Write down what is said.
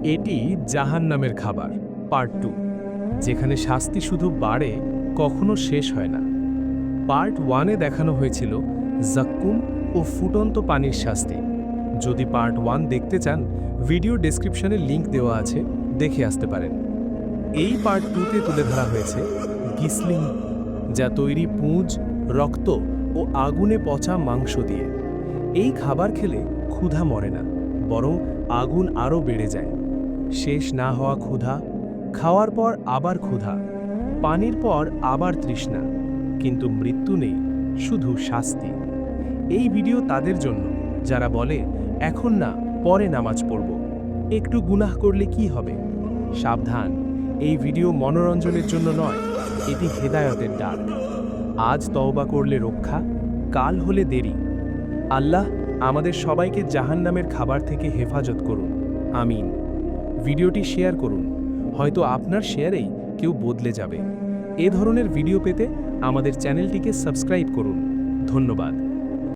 এটি জাহান্নামের খাবার পার্ট 2, যেখানে শাস্তি শুধু বাড়ে, কখনো শেষ হয় না। পার্ট 1-এ দেখানো হয়েছিল জাক্কুম ও ফুটন্ত পানির শাস্তি। যদি পার্ট 1 দেখতে চান, ভিডিও ডেসক্রিপশনে লিংক দেওয়া আছে, দেখে আসতে পারেন। এই পার্ট 2-তে তুলে ধরা হয়েছে গিসলিং, যা তৈরি পুঁজ, রক্ত ও আগুনে পচা মাংস দিয়ে। এই খাবার খেলে ক্ষুধা মরে না, বরং আগুন আরও বেড়ে যায়। শেষ না হওয়া ক্ষুধা, খাওয়ার পর আবার ক্ষুধা, পানির পর আবার তৃষ্ণা, কিন্তু মৃত্যু নেই, শুধু শাস্তি। এই ভিডিও তাদের জন্য যারা বলে, এখন না, পরে নামাজ পড়ব, একটু গুনাহ করলে কি হবে। সাবধান, এই ভিডিও মনোরঞ্জনের জন্য নয়, এটি হেদায়তের ডাক। আজ তওবা করলে রক্ষা, কাল হলে দেরি। আল্লাহ আমাদের সবাইকে জাহান্নামের খাবার থেকে হেফাজত করুন, আমিন। ভিডিওটি শেয়ার করুন, হয়তো আপনার শেয়ারেই কেউ বদলে যাবে। এ ধরনের ভিডিও পেতে আমাদের চ্যানেলটিকে সাবস্ক্রাইব করুন। ধন্যবাদ।